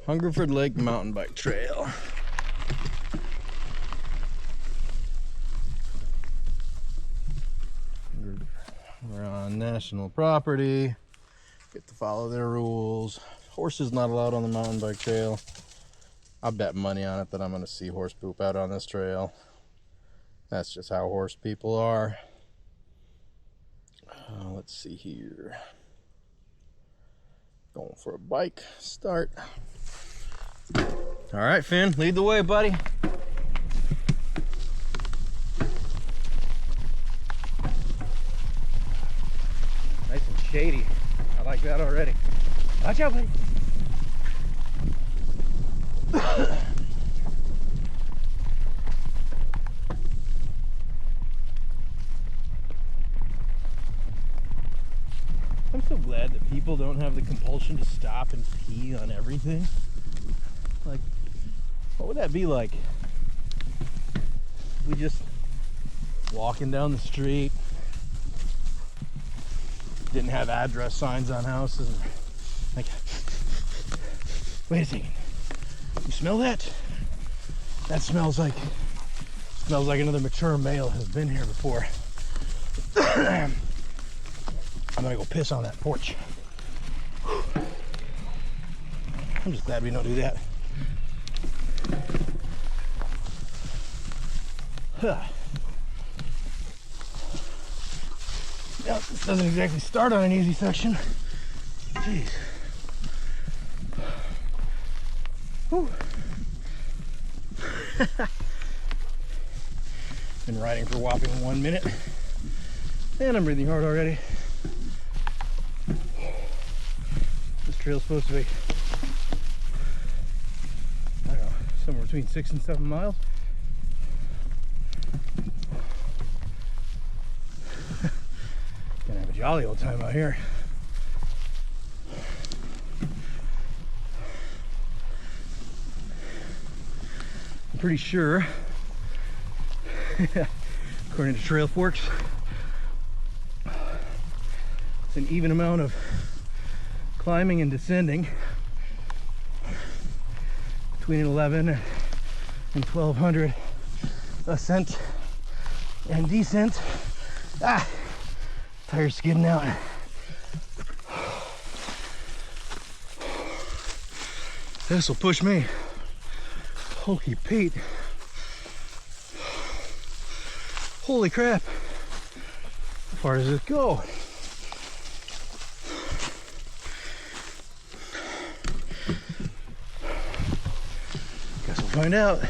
Hungerford Lake Mountain Bike Trail. We're on national property. Get to follow their rules. Horses not allowed on the mountain bike trail. I bet money on it that I'm going to see horse poop out on this trail. That's just how horse people are. Let's see here. Going for a bike start. All right, Finn, lead the way, buddy. Nice and shady. I like that already. Watch out, buddy. I'm so glad that people don't have the compulsion to stop and pee on everything. Like, what would that be like? We just walking down the street, didn't have address signs on houses, and like, wait a second, you smell that? That smells like another mature male has been here before. I'm gonna go piss on that porch. I'm just glad we don't do that. Now, this doesn't exactly start on an easy section. Jeez. Whew. Been riding for a whopping 1 minute, and I'm breathing hard already. This trail's supposed to be, I don't know, somewhere between 6 and 7 miles. Gonna have a jolly old time out here. I'm pretty sure, according to Trail Forks, it's an even amount of climbing and descending between 11 and 1200 ascent and descent. Tires skidding out. This will push me. Holy Pete. Holy crap. How far does it go? Guess we'll find out.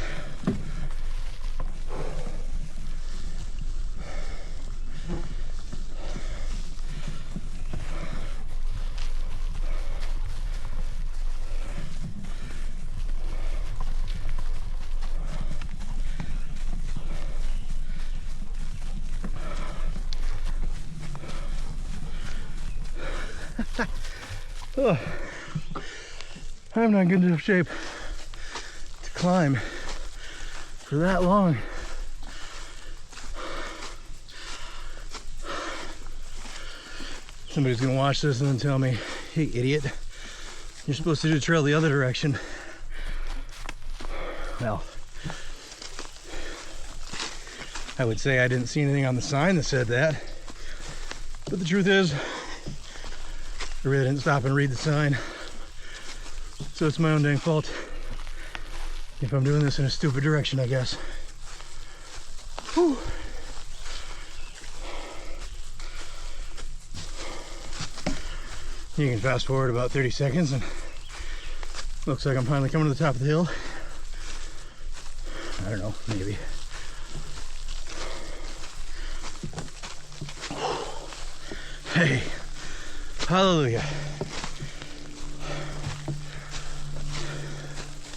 Oh, I'm not in good enough shape to climb for that long. Somebody's gonna watch this and then tell me, hey idiot, you're supposed to do the trail the other direction. Well, I would say I didn't see anything on the sign that said that, but the truth is, I really didn't stop and read the sign, so it's my own dang fault if I'm doing this in a stupid direction, I guess. Whew. You can fast forward about 30 seconds and looks like I'm finally coming to the top of the hill. I don't know, maybe. Hey. Hallelujah.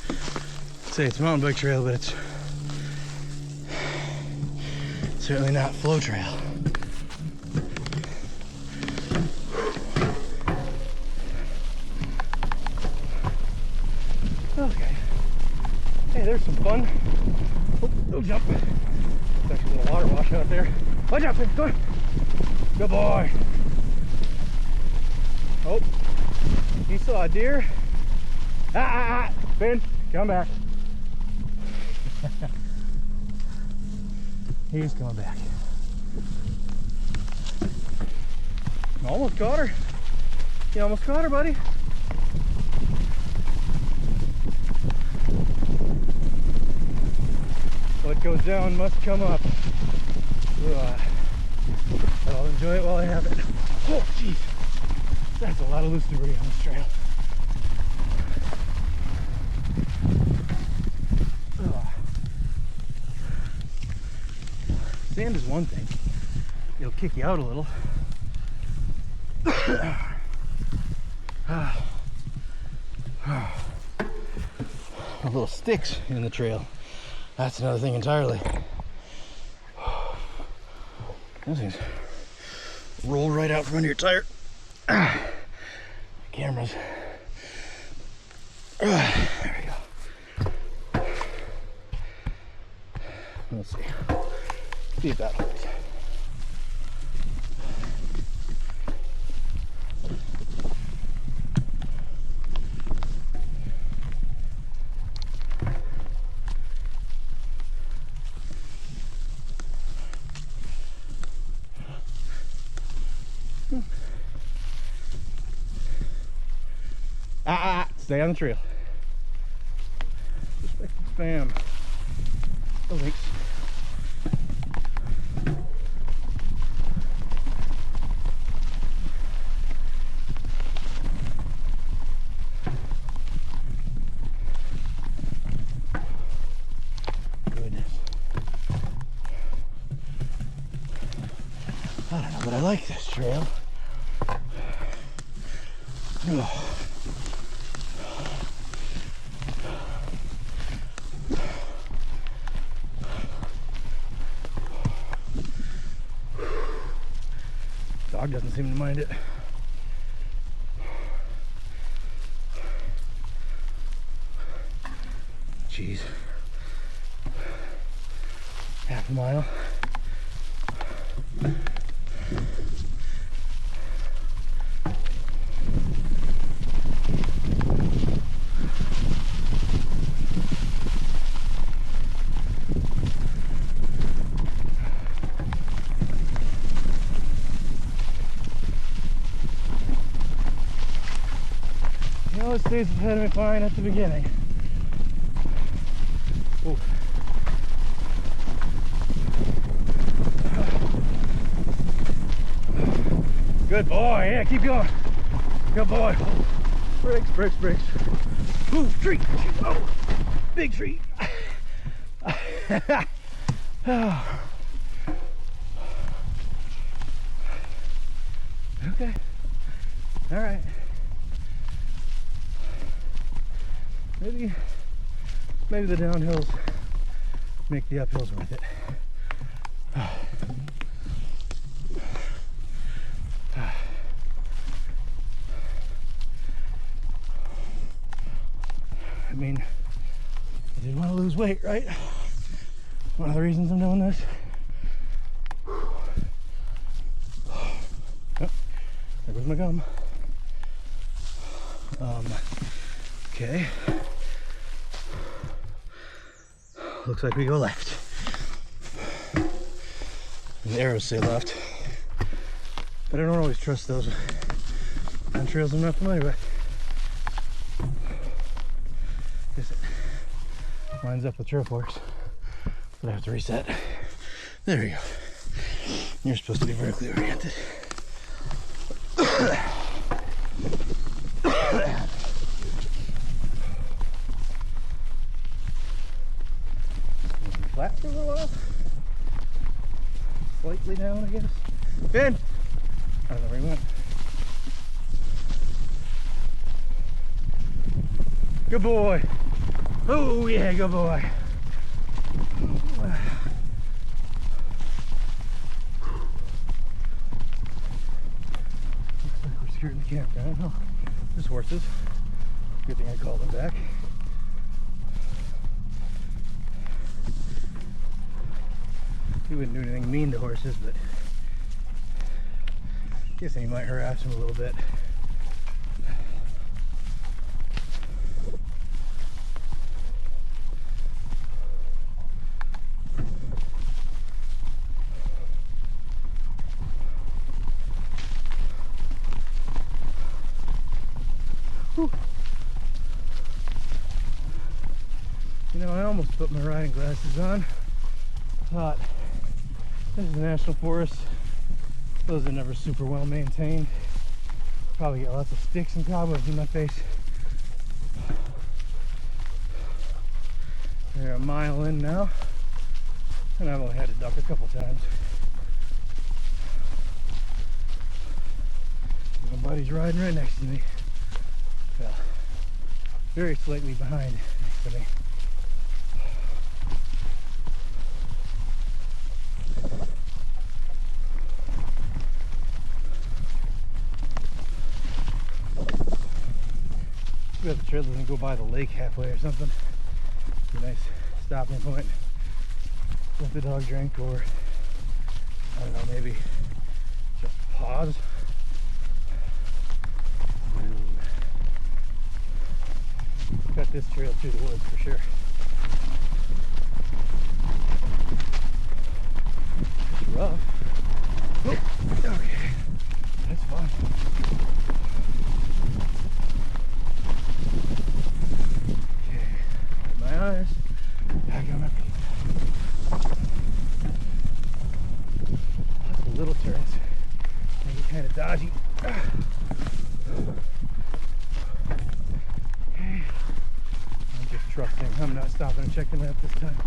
I'd say it's a mountain bike trail, but it's certainly not flow trail. Okay. Hey, there's some fun. Oh, don't jump. There's actually a little water wash out there. Watch out, go on. Good boy. Oh, he saw a deer. Finn, come back. He's coming back. Almost caught her. You almost caught her, buddy. What goes down must come up. I'll enjoy it while I have it. Oh, jeez. That's a lot of loose debris on this trail. Sand is one thing. It'll kick you out a little. Little sticks in the trail. That's another thing entirely. Those things roll right out from under your tire. Cameras. There we go. Let's see. See if that holds. Stay on the trail. Respect the spam. Oh, thanks. Goodness. I don't know, but I like this trail. Oh. Dog doesn't seem to mind it. Jeez. Half a mile. It stays ahead of me fine at the beginning. Ooh. Good boy, yeah, keep going. Good boy. Brakes, brakes, brakes. Ooh, tree. Oh, big tree. Okay. All right. Maybe the downhills make the uphills worth it. I mean, I did want to lose weight, right? One of the reasons I'm doing this. Oh, there goes my gum. Okay. Looks like we go left. And the arrows say left. But I don't always trust those on trails I'm not familiar with. Guess it lines up with trail forks. But I have to reset. There we go. You're supposed to be vertically oriented. Flat for a little while. Slightly down, I guess. Ben! I don't know where he went. Good boy. Oh yeah, good boy. Looks like we're skirting the campground. Oh, there's horses. Good thing I called them back. He wouldn't do anything mean to horses, but I guess he might harass him a little bit. put my riding glasses on. Thought, this is a national forest. Those are never super well maintained. Probably get lots of sticks and cobwebs in my face. We're a mile in now, and I've only had to duck a couple times. My buddy's riding right next to me. Well, very slightly behind next to me. We have the trail doesn't go by the lake halfway or something. It's a nice stopping point. Let the dog drink, or I don't know, maybe just pause. Got this trail through the woods for sure. It's rough. Oh, okay, that's fine. My eyes, back on my feet. Lots of little turns. Make it kind of dodgy. Okay. I'm just trusting. I'm not stopping and checking that this time.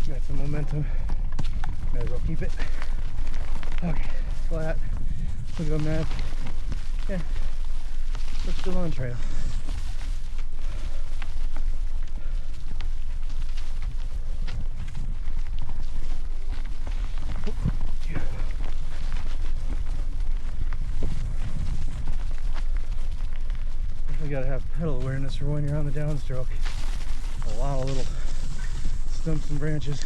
Got some momentum. Might as well keep it. Okay, flat. Look at the map. Yeah, we're still on trail. You gotta have pedal awareness for when you're on the downstroke. A lot of little stumps and branches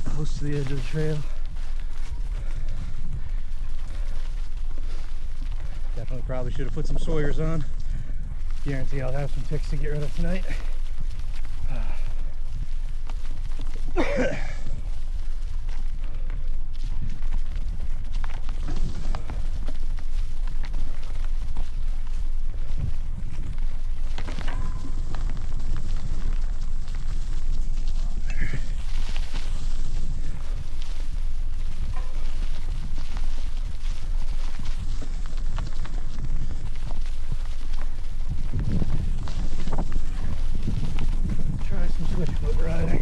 close to the edge of the trail. Definitely probably should have put some Sawyers on. Guarantee I'll have some ticks to get rid of tonight. Switchfoot riding.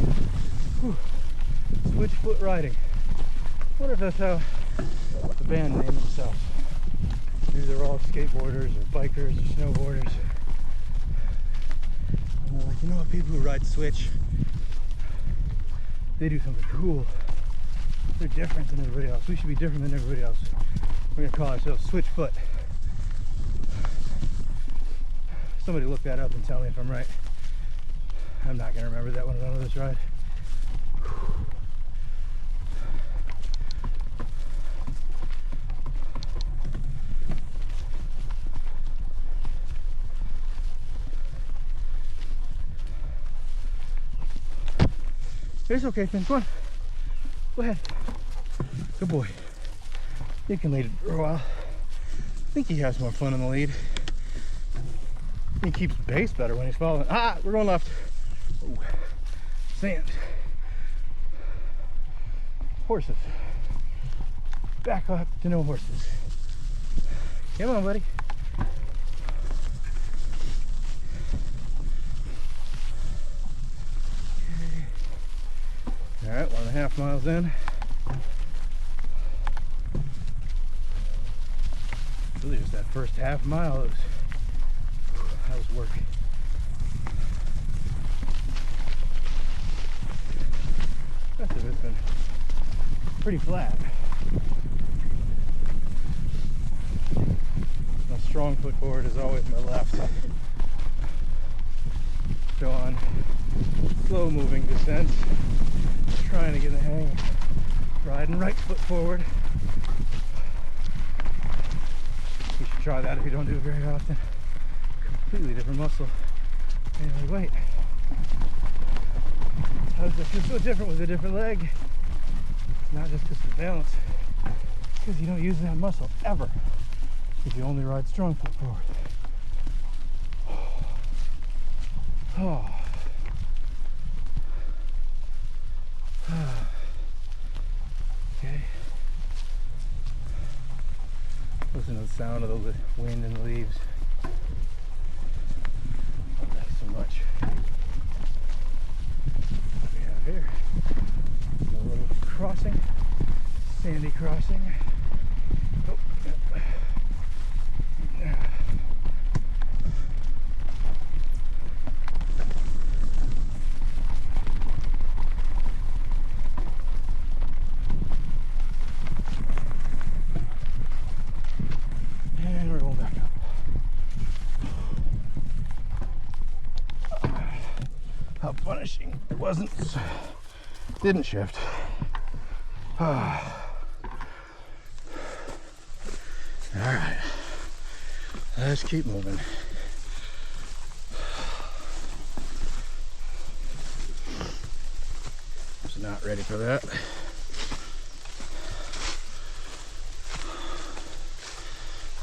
Whew. Switchfoot riding. I wonder if that's how the band named themselves. Maybe they're all skateboarders or bikers or snowboarders. And they're like, you know what, people who ride switch, they do something cool. They're different than everybody else. We should be different than everybody else. We're gonna call ourselves Switchfoot. Somebody look that up and tell me if I'm right. I'm not going to remember that one on this ride. It's okay, Finn. Come on. Go ahead. Good boy. You can lead it for a while. I think he has more fun in the lead. He keeps pace better when he's following. Ah, we're going left. Oh, sand. Horses. Back up to no horses. Come on, buddy. All right, 1.5 miles in. Really just that first half mile that was work. The rest of it's been pretty flat. My strong foot forward is always my left. Go on slow moving descents. Trying to get the hang of riding right foot forward. You should try that if you don't do it very often. Completely different muscle. Anyway, wait. How does it feel so different with a different leg? It's not just because of the balance. It's because you don't use that muscle ever. If you only ride strong foot forward. Listen to the sound of the wind and the leaves. Oh, that's so much. What do we have here? A little crossing, sandy crossing. Oh, yep. And we're going back up. How punishing it wasn't. Didn't shift. All right, let's keep moving. Just not ready for that.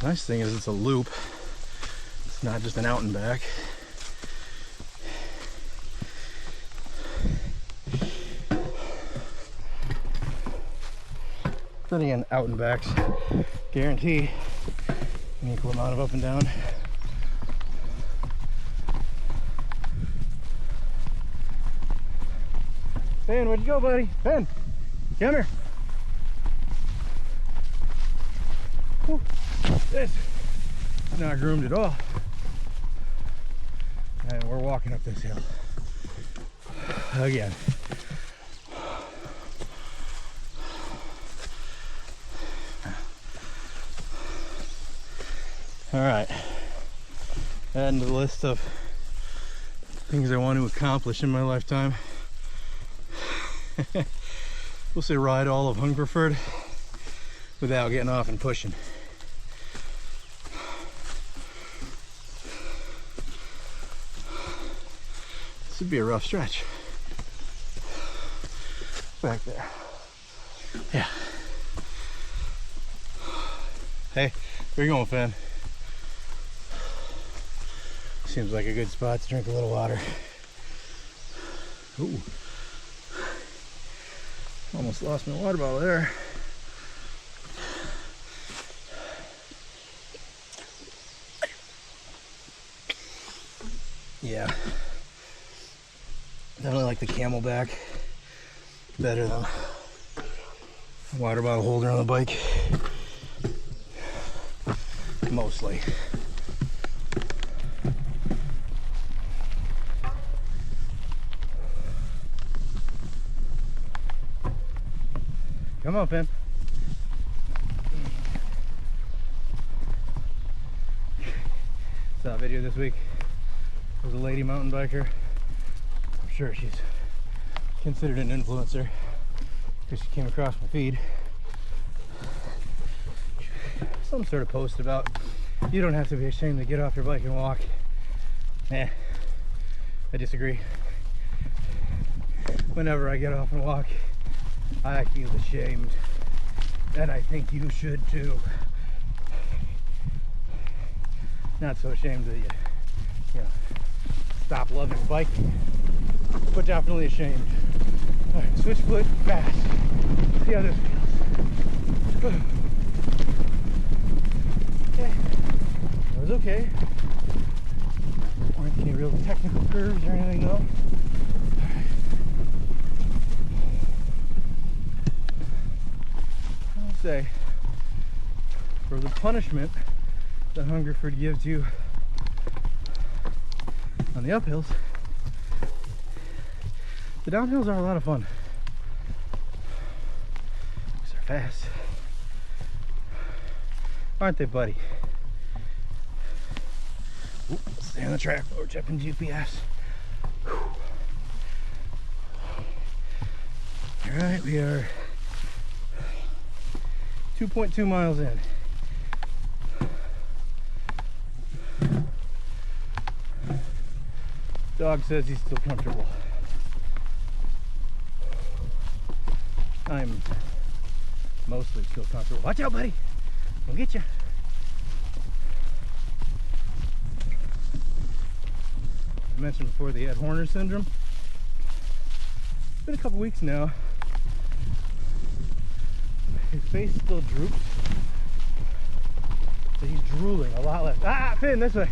Nice thing is it's a loop. It's not just an out and back. Then again, out and backs guarantee an equal amount of up and down. Ben, where'd you go, buddy? Ben, come here. Whew. This is not groomed at all. And we're walking up this hill again. All right, adding to the list of things I want to accomplish in my lifetime. We'll say ride all of Hungerford without getting off and pushing. This would be a rough stretch. Back there. Yeah. Hey, where you going, Finn? Seems like a good spot to drink a little water. Ooh. Almost lost my water bottle there. Yeah. Definitely like the Camelback better than the water bottle holder on the bike. Mostly. Come on, Finn. Saw a video this week. There was a lady mountain biker. I'm sure she's considered an influencer because she came across my feed. Some sort of post about you don't have to be ashamed to get off your bike and walk. I disagree. Whenever I get off and walk, I feel ashamed, and I think you should too. Not so ashamed that you know, stop loving biking, but definitely ashamed. All right, switch foot fast. See how this feels. Okay, that was okay. Weren't any real technical curves or anything though. Say, for the punishment that Hungerford gives you on the uphills, the downhills are a lot of fun because they're fast, aren't they, buddy? Ooh, stay on the track while we're checking GPS. Whew. All right, we are 2.2 miles in. Dog says he's still comfortable. I'm mostly still comfortable. Watch out, buddy. I'll get you. I mentioned before that he had Horner syndrome. It's been a couple weeks now. His face still droops. So he's drooling a lot less. Ah, Finn, this way.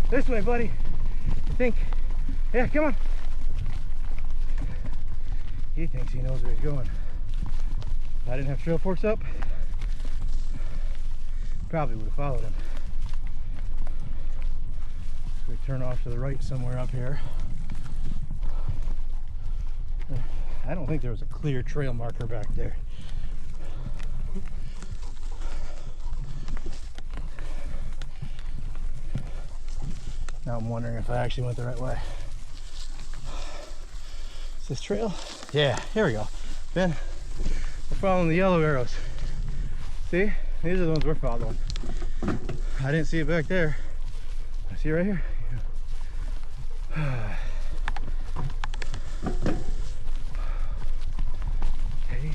This way, buddy. I think. Yeah, come on. He thinks he knows where he's going. If I didn't have trail forks up, probably would have followed him. So we turn off to the right somewhere up here. I don't think there was a clear trail marker back there. Now I'm wondering if I actually went the right way. Is this trail? Yeah, here we go. Ben, we're following the yellow arrows. See? These are the ones we're following. I didn't see it back there. I see it right here. Okay.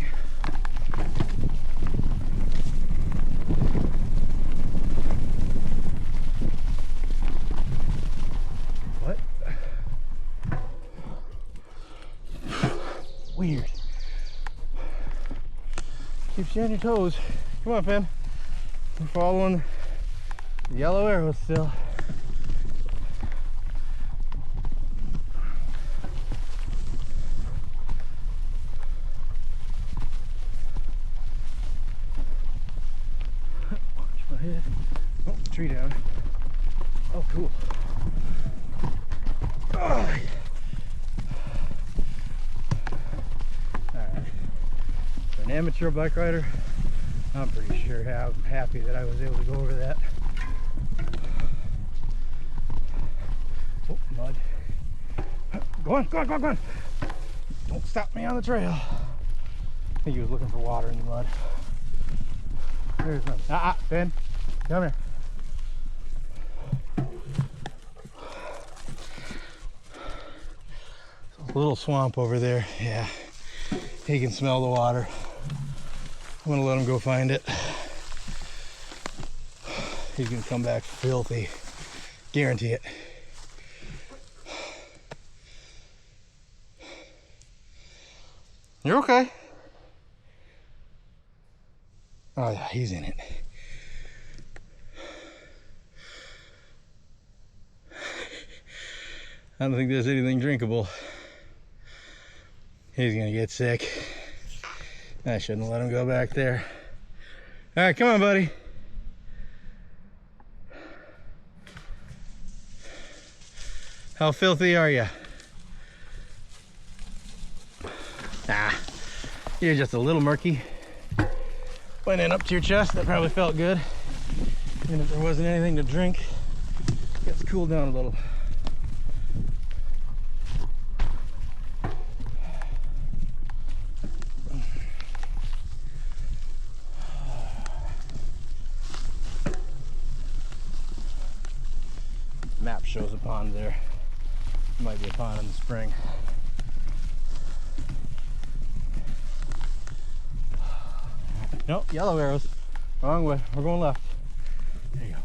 What? Weird. Keeps you on your toes. Come on, Finn. We're following the yellow arrows still. Watch my head. Oh, tree down. Oh, cool. Oh. Alright. For an amateur bike rider, I'm pretty sure I'm happy that I was able to go over that. Oh, mud. Go on, go on, go on, go on. Don't stop me on the trail. I think he was looking for water in the mud. There's mud. Ben, come here. A little swamp over there. Yeah, he can smell the water. I'm gonna let him go find it. He's gonna come back filthy. Guarantee it. You're okay. Oh yeah, he's in it. I don't think there's anything drinkable. He's gonna get sick. I shouldn't let him go back there. All right, come on, buddy. How filthy are you? Ah, you're just a little murky. Went in up to your chest, that probably felt good. And if there wasn't anything to drink, let's cool down a little. Map shows a pond there. Might be a pond in the spring. Nope, yellow arrows. Wrong way. We're going left. There you go.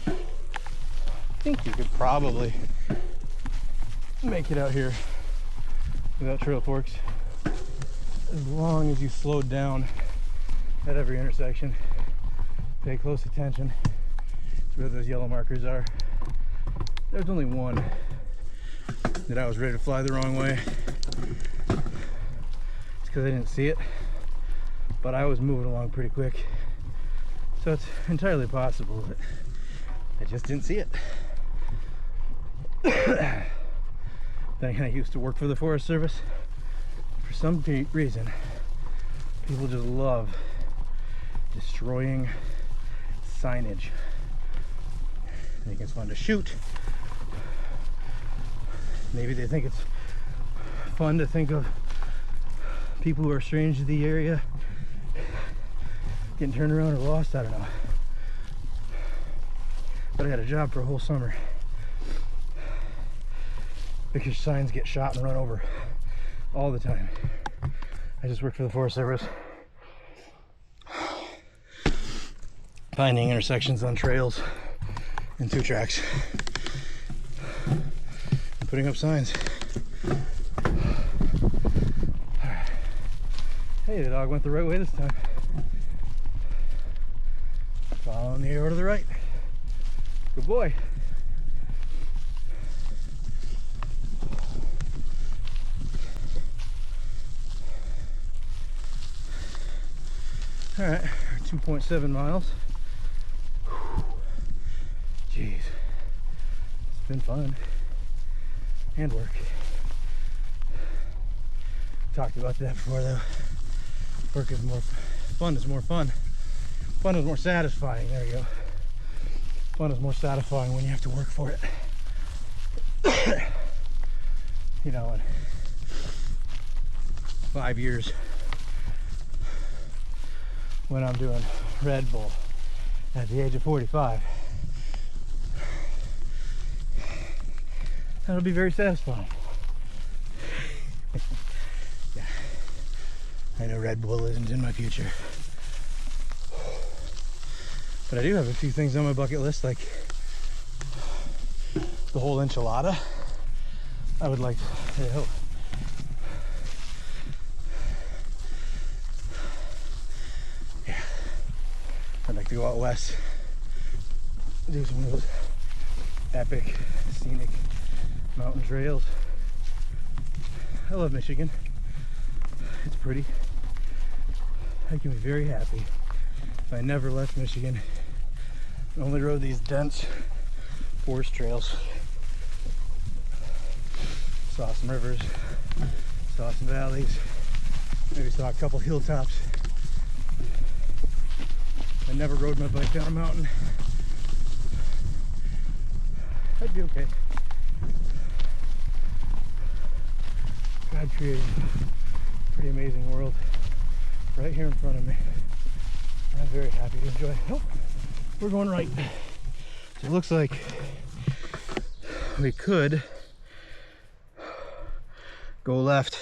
I think you could probably make it out here without trail forks, as long as you slowed down at every intersection. Pay close attention to where those yellow markers are. There's only one that I was ready to fly the wrong way. It's because I didn't see it, but I was moving along pretty quick. So it's entirely possible that I just didn't see it. Then I used to work for the Forest Service. For some reason, people just love destroying signage. They think it's fun to shoot. Maybe they think it's fun to think of people who are strange to the area getting turned around or lost. I don't know. But I had a job for a whole summer because signs get shot and run over all the time. I just worked for the Forest Service, finding intersections on trails and 2 tracks and putting up signs. Alright. Hey, the dog went the right way this time. Following the arrow to the right. Good boy. All right, 2.7 miles. Jeez, it's been fun and work. Talked about that before though. Work is more fun. Is more fun. Fun is more satisfying. There you go. Fun is more satisfying when you have to work for it. You know, in 5 years, when I'm doing Red Bull at the age of 45, that'll be very satisfying. Yeah, I know Red Bull isn't in my future, but I do have a few things on my bucket list, like the whole enchilada. I would like to, yeah, I'd like to go out west, do some of those epic, scenic mountain trails. I love Michigan. It's pretty. I can be very happy if I never left Michigan and only rode these dense forest trails. Saw some rivers, saw some valleys, maybe saw a couple hilltops. I never rode my bike down a mountain. I'd be okay. God created a pretty amazing world right here in front of me. I'm very happy to enjoy it. Nope, we're going right. So it looks like we could go left,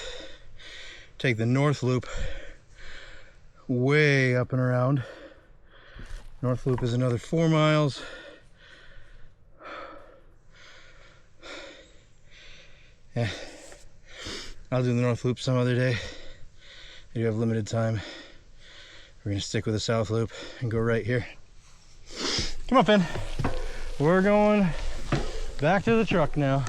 take the north loop way up and around. North loop is another 4 miles. Yeah, I'll do the north loop some other day. I do have limited time. We're gonna stick with the south loop and go right here. Come on, Finn. We're going back to the truck now.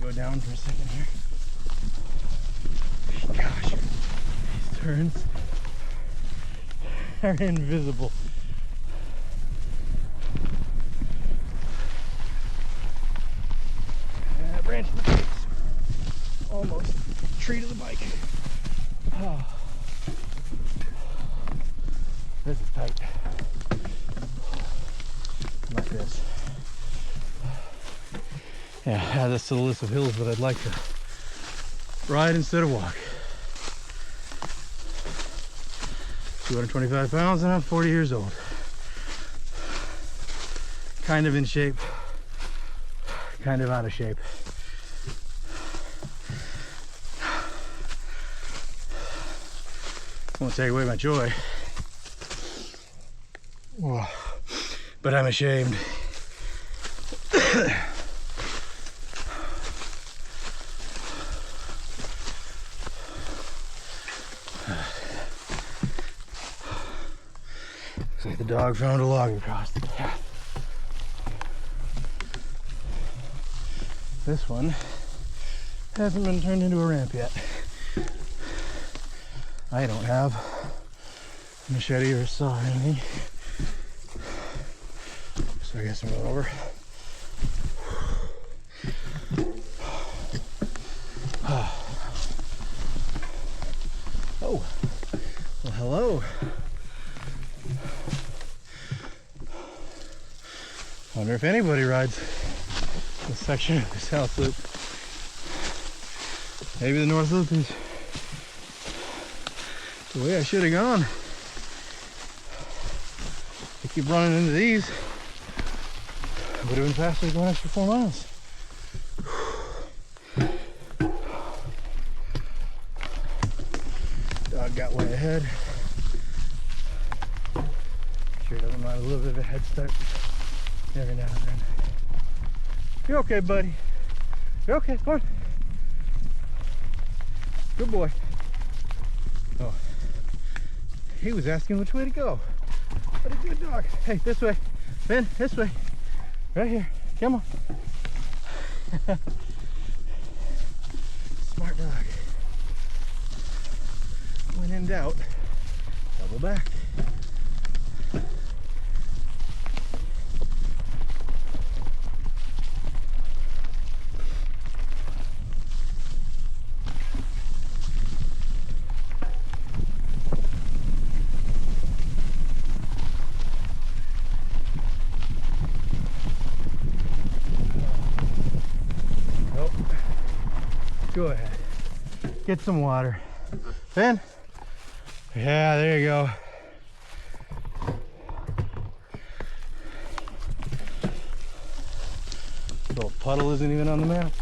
Go down for a second here. Gosh, these turns are invisible. Branch to the brakes. Almost tree to the bike. Oh. This is tight. Like this. Yeah, add this to the list of hills that I'd like to ride instead of walk. 225 pounds and I'm 40 years old. Kind of in shape, kind of out of shape. Won't take away my joy. But I'm ashamed. Looks like the dog found a log across the path. This one hasn't been turned into a ramp yet. I don't have a machete or a saw or anything. So I guess I'm going over. Oh, well, hello. Wonder if anybody rides this section of the south loop. Maybe the north loop is the way I should have gone. keep running into these, would have been faster going extra 4 miles. Dog got way ahead. Sure doesn't mind a little bit of a head start every now and then. You're okay, buddy. You're okay, come on. Good boy. Oh, he was asking which way to go. What a good dog. Hey, this way. Ben, this way. Right here. Come on. Smart dog. When in doubt, double back. Go ahead. Get some water. Ben? Yeah, there you go. Little puddle isn't even on the map.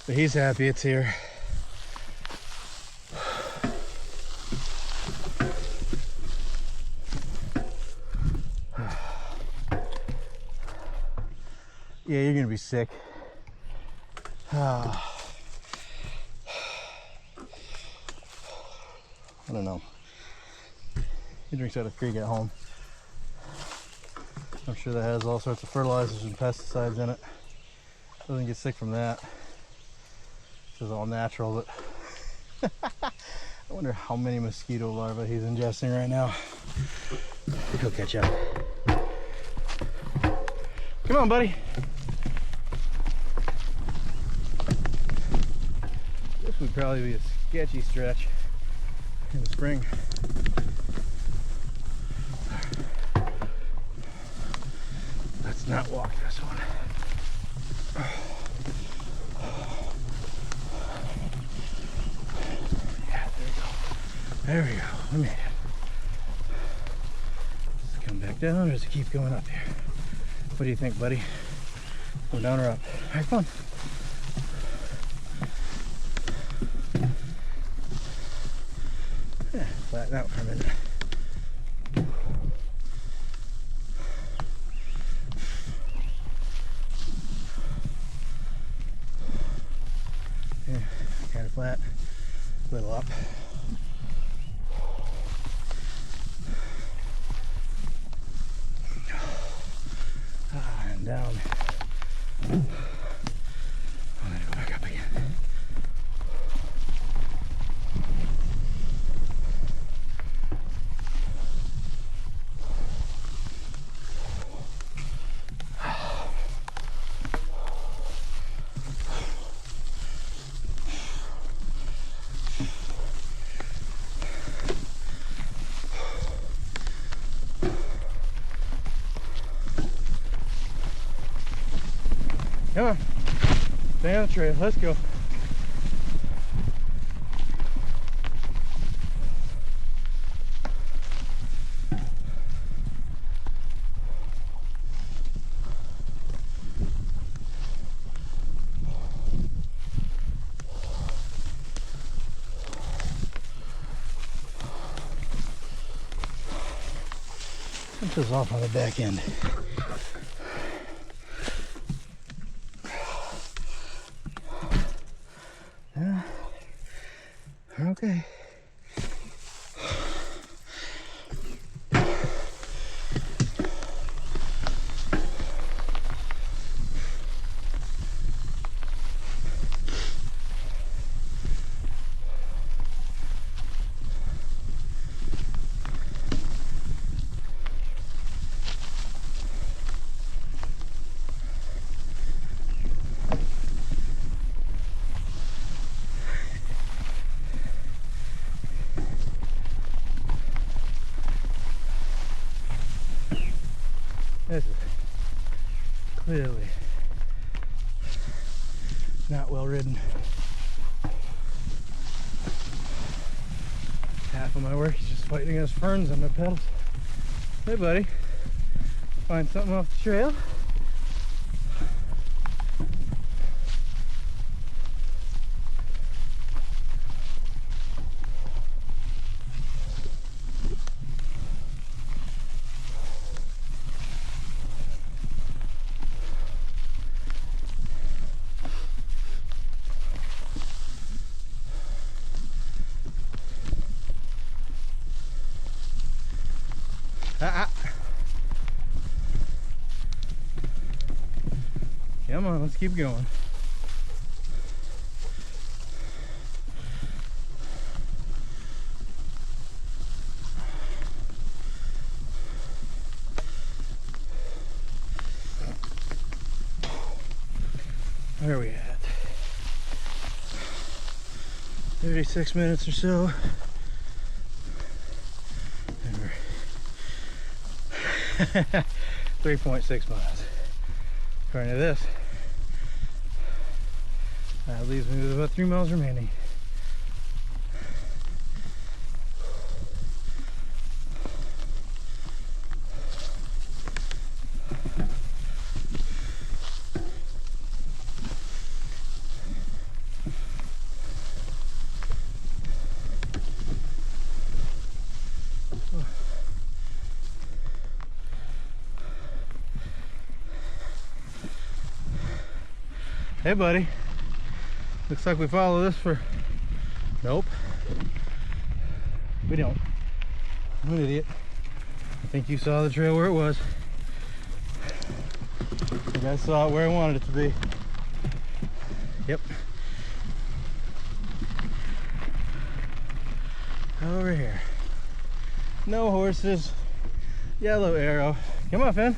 But he's happy it's here. Yeah, you're gonna be sick. I don't know. He drinks out of creek at home. I'm sure that has all sorts of fertilizers and pesticides in it. Doesn't get sick from that. It's all natural, but I wonder how many mosquito larvae he's ingesting right now. He'll catch up. Come on, buddy. This would probably be a sketchy stretch in the spring. Let's not walk this one. Yeah, there we go. We made it. Does it come back down or does it keep going up here? What do you think, buddy? Go down or up? All right, come on. Yeah, flatten out for a minute. Yeah, kind of flat, a little up. And down. I'm gonna go back up again. Come on, stay on the trail, let's go. This is off on the back end. Yeah, okay. This is clearly not well ridden. Half of my work is just fighting against ferns on my pedals. Hey, buddy. Find something off the trail? Come on, let's keep going. Where are we at? 36 minutes or so. And we're 3.6 miles. According to this, that leaves me with about 3 miles remaining. Hey, buddy. Looks like we follow this for... Nope. We don't. I'm an idiot. I think you saw the trail where it was. I think I saw it where I wanted it to be. Yep. Over here. No horses. Yellow arrow. Come on, Finn.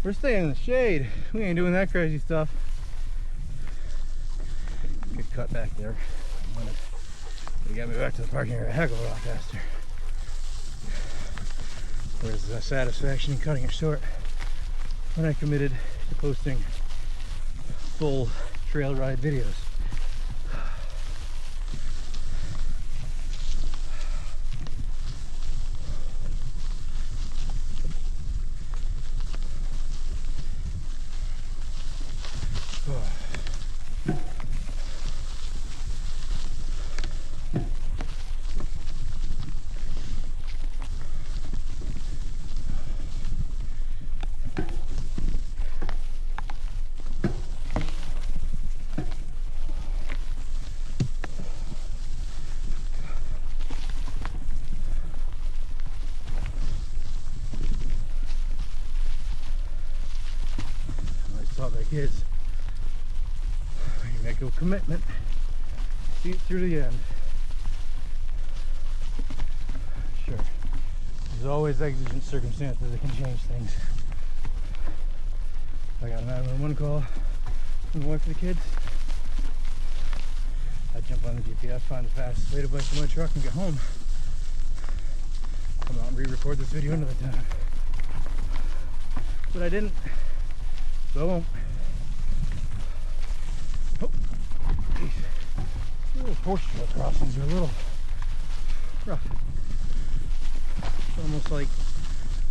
We're staying in the shade. We ain't doing that crazy stuff. Good cut back there. They got me back to the parking area a heck of a lot faster. Where's the satisfaction in cutting it short when I committed to posting full trail ride videos. Kids, when you make a commitment, see it through the end. Sure, there's always exigent circumstances that can change things. I got a 911 call from the wife of the kids. I jump on the GPS, find the fastest way to bike to my truck and get home. Come out and re-record this video another time. But I didn't, so I won't. Little horse trail crossings are a little rough. It's almost like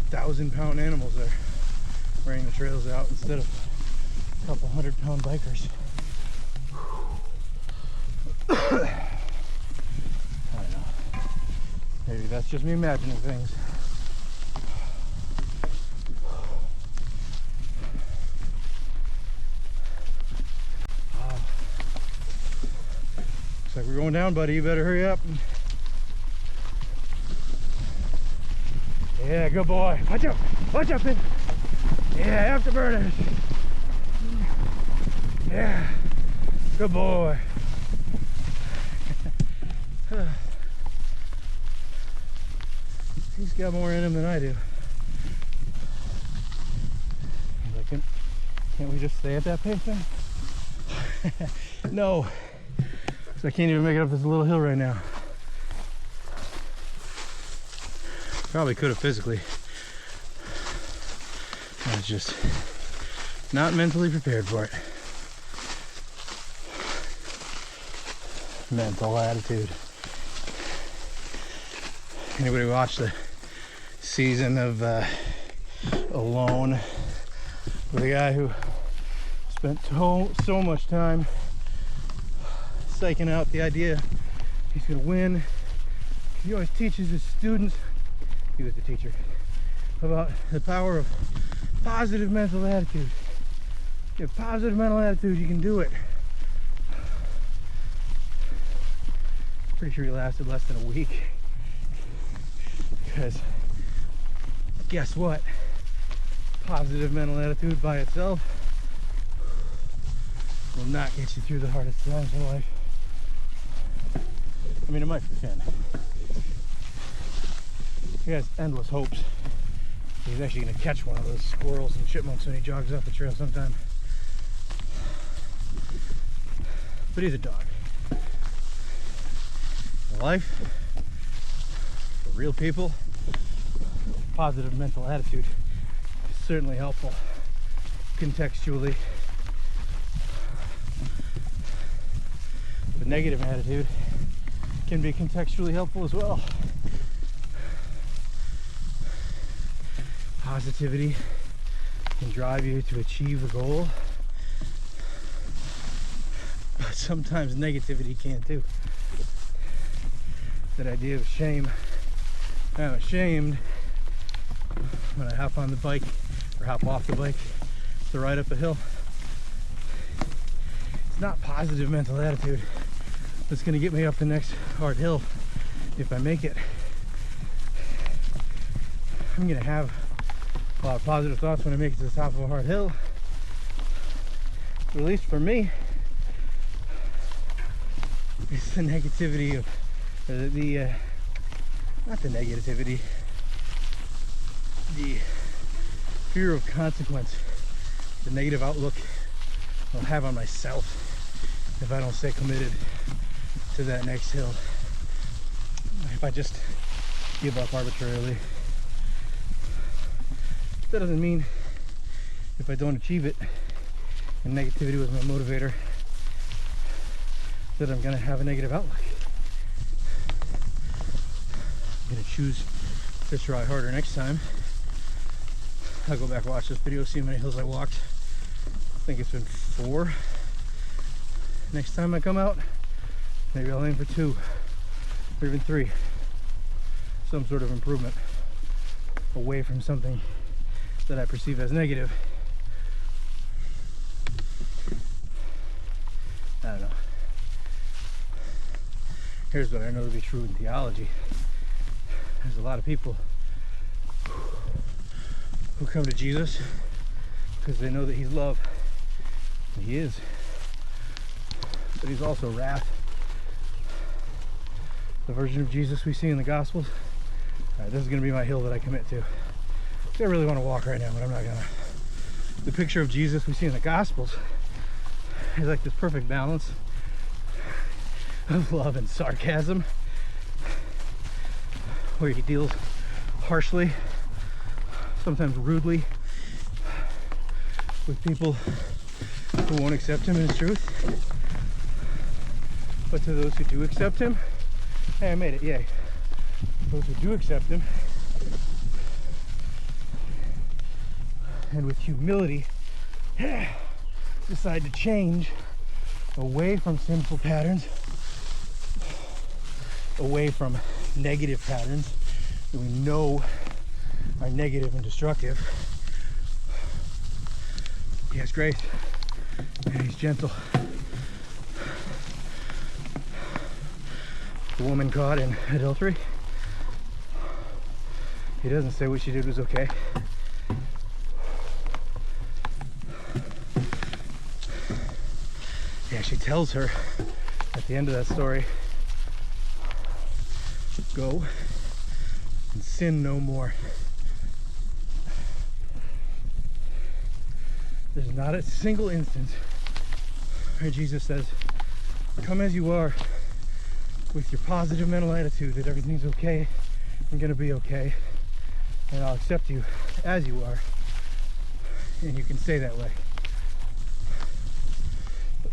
1,000-pound animals are wearing the trails out instead of a couple 100-pound bikers. I don't know. Maybe that's just me imagining things. Looks like we're going down, buddy. You better hurry up. Yeah, good boy. Watch out. Watch out, Ben. Yeah, afterburners. Yeah, good boy. He's got more in him than I do. Can't we just stay at that pace then? No. I can't even make it up this little hill right now. Probably could have physically. I was just not mentally prepared for it. Mental attitude. Anybody watch the season of Alone, with a guy who spent so much time psyching out the idea he's gonna win? He always teaches his students, he was the teacher, about the power of positive mental attitude. If you have positive mental attitude, you can do it. Pretty sure he lasted less than a week, because guess what? Positive mental attitude by itself will not get you through the hardest times in life. I mean, it might for Finn. He has endless hopes. He's actually going to catch one of those squirrels and chipmunks when he jogs off the trail sometime. But he's a dog. In life, for real people, positive mental attitude is certainly helpful contextually. But negative attitude can be contextually helpful as well. Positivity can drive you to achieve a goal, but sometimes negativity can too. That idea of shame. I'm ashamed when I hop on the bike or hop off the bike to ride up a hill. It's not positive mental attitude that's going to get me up the next hard hill if I make it. I'm going to have a lot of positive thoughts when I make it to the top of a hard hill. But at least for me, it's the negativity of not the negativity, the fear of consequence, the negative outlook I'll have on myself if I don't stay committed to that next hill. If I just give up arbitrarily. That doesn't mean if I don't achieve it, and negativity was my motivator, that I'm going to have a negative outlook. I'm going to choose to try harder next time. I'll go back and watch this video, see how many hills I walked. I think it's been 4. Next time I come out, maybe I'll aim for 2 or even 3. Some sort of improvement away from something that I perceive as negative. I don't know. Here's what I know to be true in theology. There's a lot of people who come to Jesus because they know that he's love. And he is. But he's also wrath. The version of Jesus we see in the Gospels. Alright, this is going to be my hill that I commit to. I really want to walk right now, but I'm not gonna. The picture of Jesus we see in the Gospels is like this perfect balance of love and sarcasm, where he deals harshly, sometimes rudely, with people who won't accept him in his truth. But to those who do accept him, hey, I made it, yay. Those who do accept him, and with humility decide to change away from sinful patterns, away from negative patterns that we know are negative and destructive. He has grace and he's gentle. The woman caught in adultery, he doesn't say what she did was okay. Yeah, she tells her at the end of that story, go and sin no more. There's not a single instance where Jesus says, come as you are with your positive mental attitude that everything's okay, I'm gonna be okay, and I'll accept you as you are, and you can stay that way.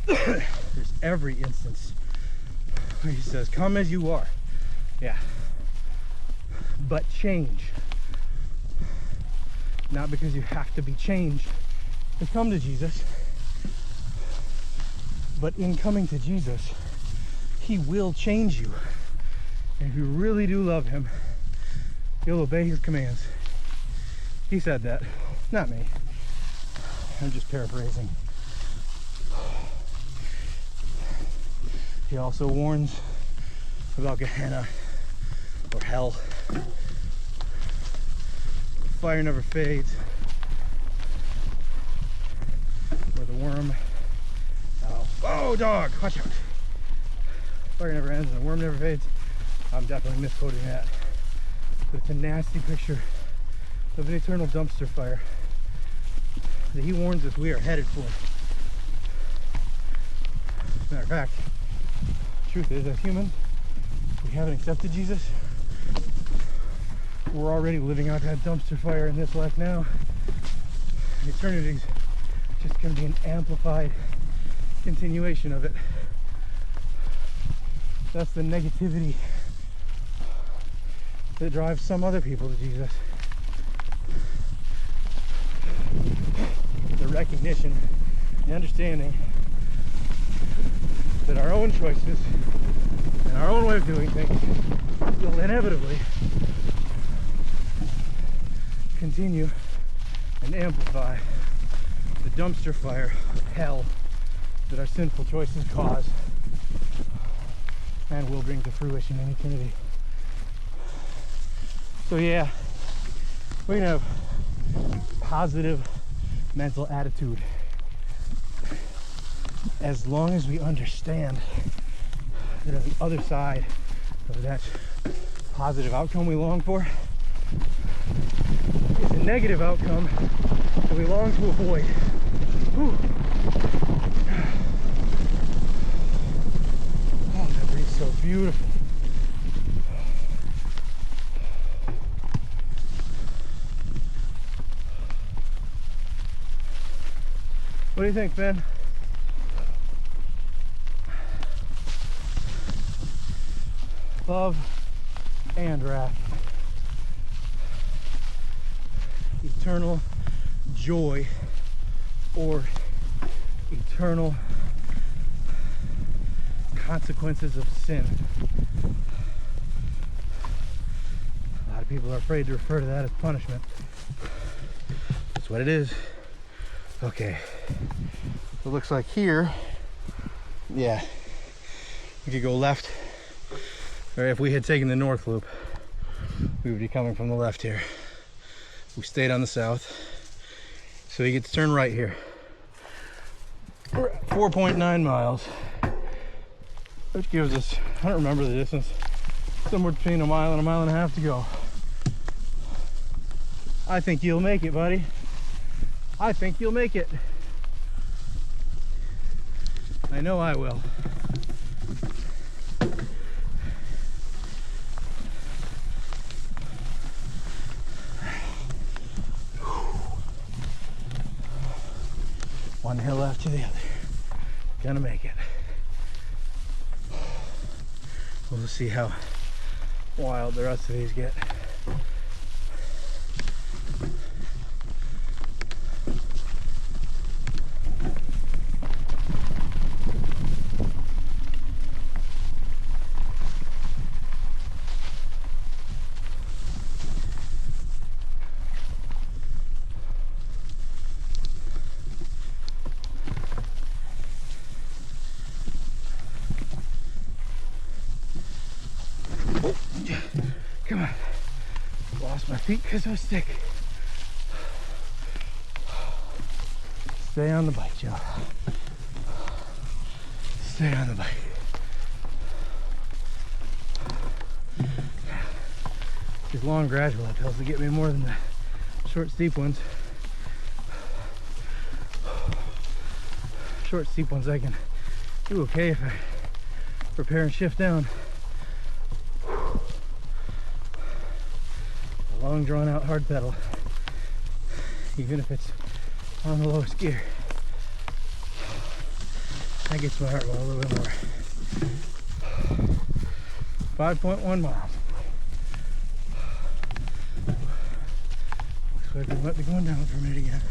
There's every instance where he says, come as you are. Yeah. but change. Not because you have to be changed to come to Jesus, but in coming to Jesus, he will change you. And if you really do love him, you'll obey his commands. He said that, not me. I'm just paraphrasing. He also warns about Gehenna, or hell. Fire never fades, where the worm, oh dog, watch out. Fire never ends and the worm never fades. I'm definitely misquoting that. But it's a nasty picture of an eternal dumpster fire that he warns us we are headed for. As a matter of fact, the truth is, as humans, we haven't accepted Jesus. We're already living out that dumpster fire in this life now. Eternity's just going to be an amplified continuation of it. That's the negativity that drives some other people to Jesus. The recognition, the understanding that our own choices and our own way of doing things will inevitably continue and amplify the dumpster fire of hell that our sinful choices cause and will bring to fruition in eternity. So yeah, we can have positive mental attitude as long as we understand that on the other side of that positive outcome we long for is a negative outcome that we long to avoid. Whew. Oh, that breeze is so beautiful. What do you think, Ben? Love and wrath. Eternal joy or eternal consequences of sin. A lot of people are afraid to refer to that as punishment. That's what it is. Okay. It looks like here, yeah, we could go left. Or if we had taken the north loop, we would be coming from the left here. We stayed on the south, so you get to turn right here. We're at 4.9 miles, which gives us, I don't remember the distance, somewhere between a mile and a half to go. I think you'll make it, buddy. I think you'll make it. I know I will. One hill after the other. Gonna make it. We'll see how wild the rest of these get. Come on. Lost my feet because I was sick. Stay on the bike, Joe. Stay on the bike. These long gradual uphills to get me more than the short steep ones. Short steep ones I can do okay if I prepare and shift down. Long drawn out hard pedal, even if it's on the lowest gear. That gets my heart going a little bit more. 5.1 miles. like we might be going down for a minute again.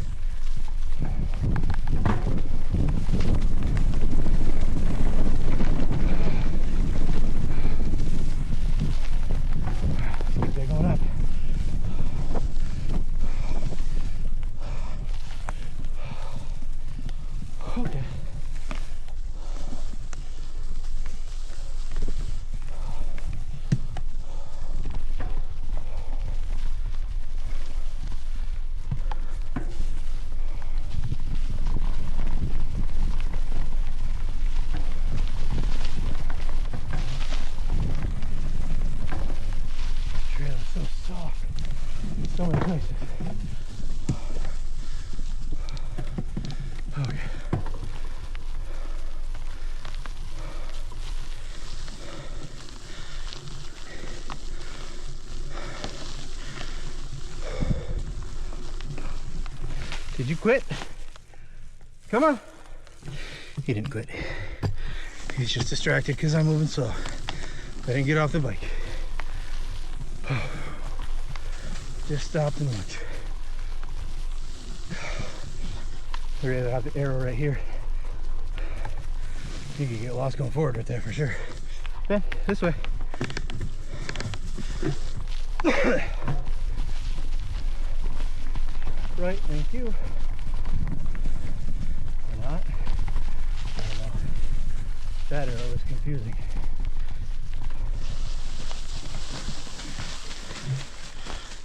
They're going up. Okay. Trail is so soft in so many places. Okay. Did you quit? Come on. He didn't quit. He's just distracted because I'm moving slow. I didn't get off the bike. Just stopped and looked. We really have the arrow right here. You could get lost going forward right there for sure. Ben, this way. Right, thank you. Or not. I don't know. That arrow is confusing.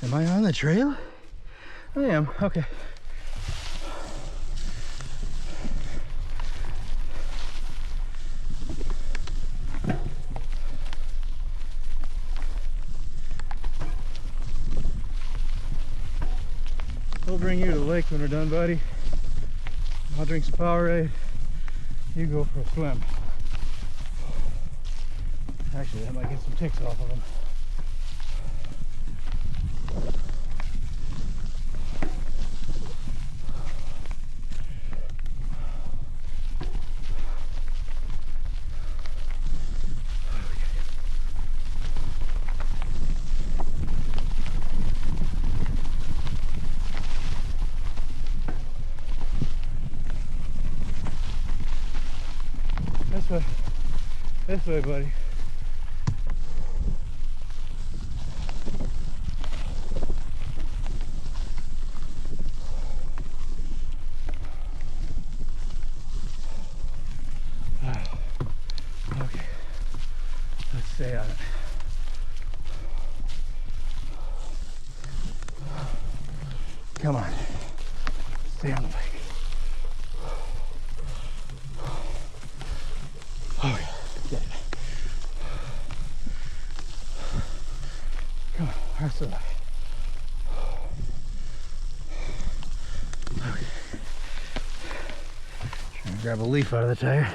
Am I on the trail? I am, okay. We'll bring you to the lake when we're done, buddy. I'll drink some Powerade. You go for a swim. Actually, that might get some ticks off of them. This way, buddy. Okay, let's stay on it. Come on, stay on the bike. Okay, get it. Come on, rest of the way. Okay. Trying to grab a leaf out of the tire.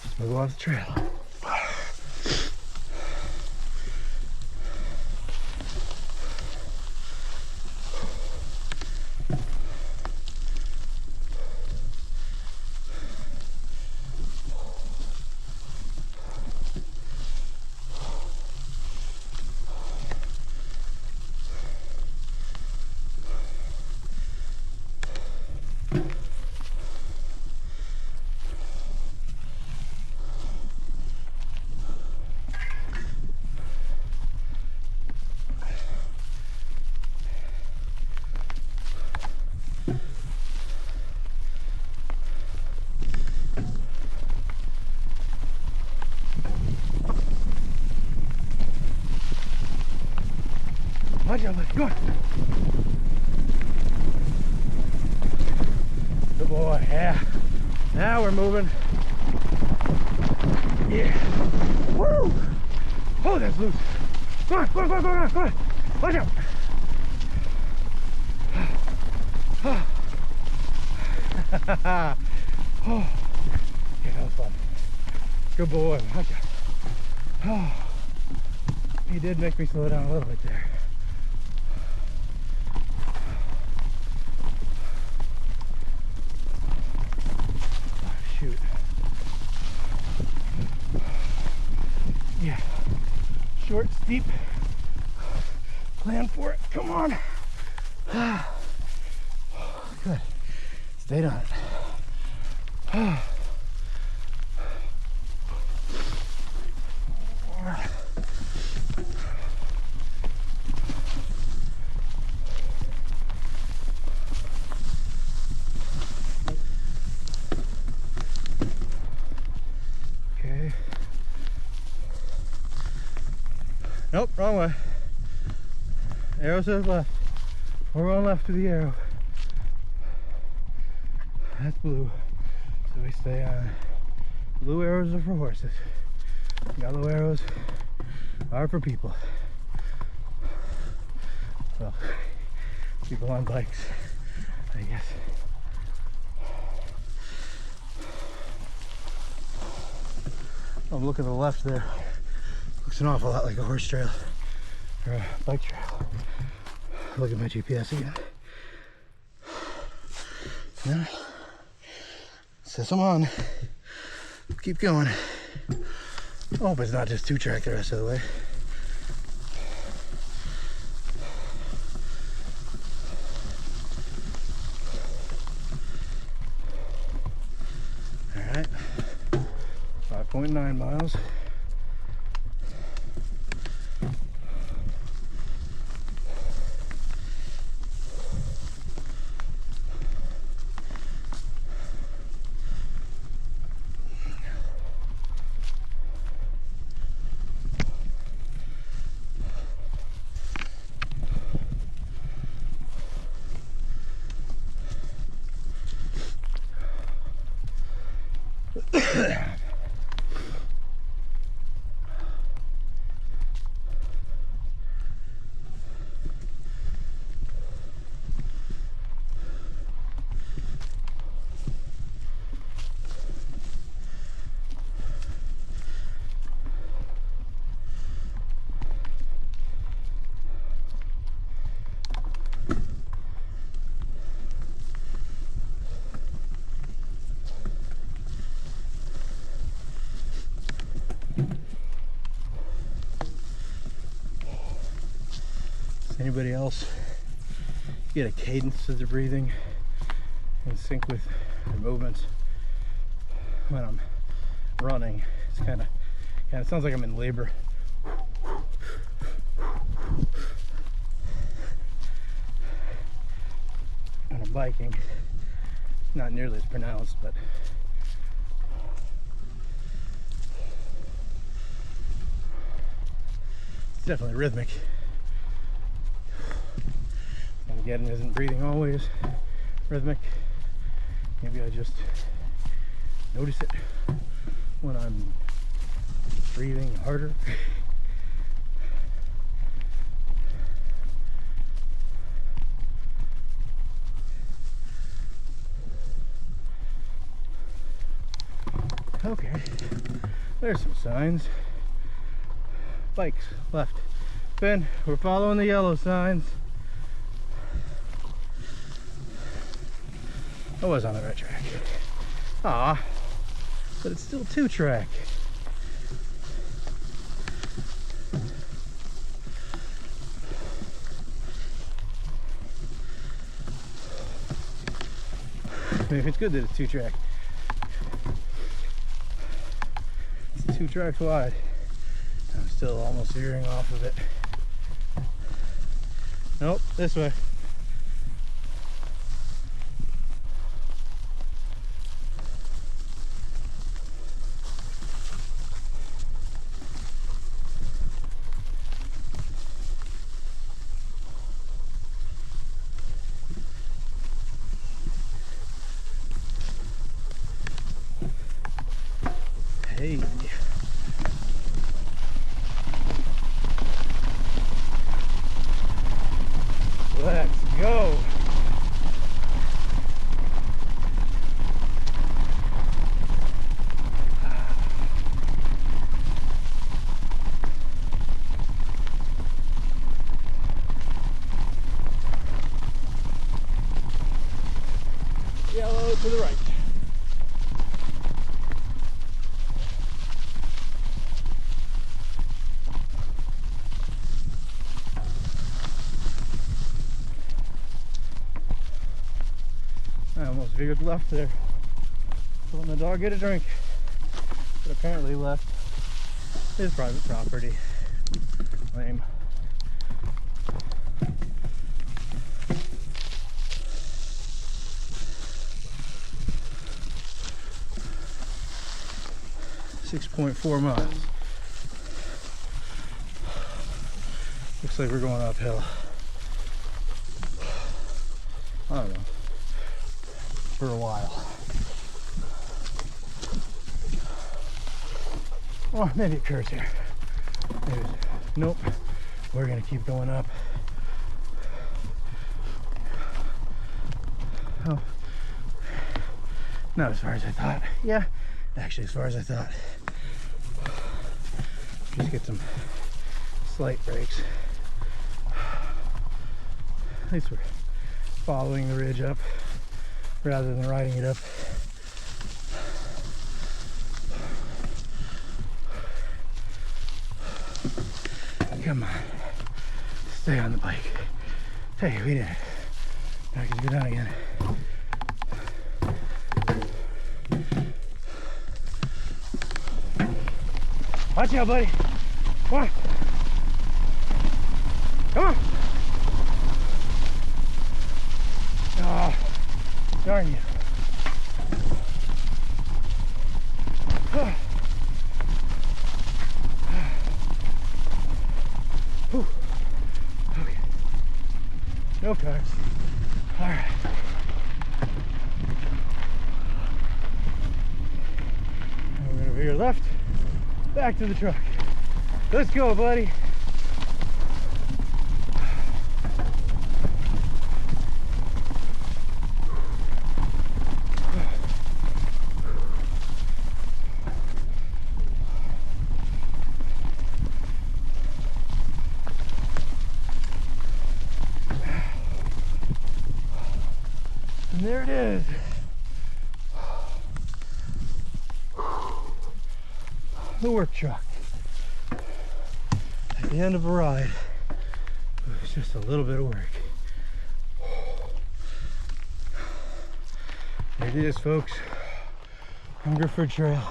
Let's move off the trail. Watch out, buddy. Come on. Good boy. Yeah. Now we're moving. Yeah. Woo! Oh, that's loose. Come on, come on, come on, come on, come on. Watch out. Oh. Yeah, that was fun. Good boy. Watch out. Oh. He did make me slow down a little bit there. Shoot. Yeah. Short, steep. Plan for it. Come on. Good. Stayed on it. Okay. Nope, wrong way. Arrow says left. We're on left to the arrow. That's blue. So we stay on. Blue arrows are for horses. Yellow arrows are for people. Well, people on bikes, I guess. I'm looking to the left there. Looks an awful lot like a horse trail or a bike trail. Look at my GPS again. Yeah. Says I'm on. Keep going. I hope it's not just 2-track the rest of the way. All right. 5.9 miles. Anybody else get a cadence to their breathing in sync with their movements? When I'm running, it's kind of it sounds like I'm in labor. When I'm biking, not nearly as pronounced, but it's definitely rhythmic. Again, isn't breathing always rhythmic? Maybe I just notice it when I'm breathing harder. Okay, there's some signs. Bikes, left. Ben, we're following the yellow signs. I was on the right track. Ah, but it's still 2-track. Maybe it's good that it's 2-track. It's 2 tracks wide. I'm still almost veering off of it. Nope, this way. Hey. Relax. veered left there. Let my dog get a drink. But apparently left is private property. Lame. .4 miles. Looks like we're going uphill. I don't know. For a while. Or maybe it curves here. Maybe. Nope. We're gonna keep going up. Oh. Not as far as I thought. Yeah, actually as far as I thought. Just get some slight breaks. At least we're following the ridge up rather than riding it up. Come on. Stay on the bike. Hey, we did it. Now I can go down again. Watch out, buddy. Come on. Come on. Oh, darn you. Whew. Okay. No cars. All right. And we're gonna veer left, back to the truck. Let's go, buddy. And there it is. The work truck. At the end of a ride. It's just a little bit of work. There it is, folks. Hungerford Trail.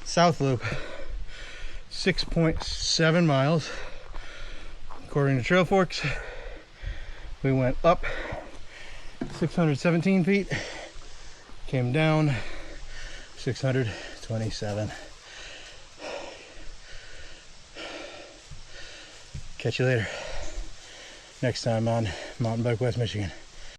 South Loop. 6.7 miles. According to Trail Forks, we went up 617 feet, came down 627. Catch you later. Next time on Mountain Bike West Michigan.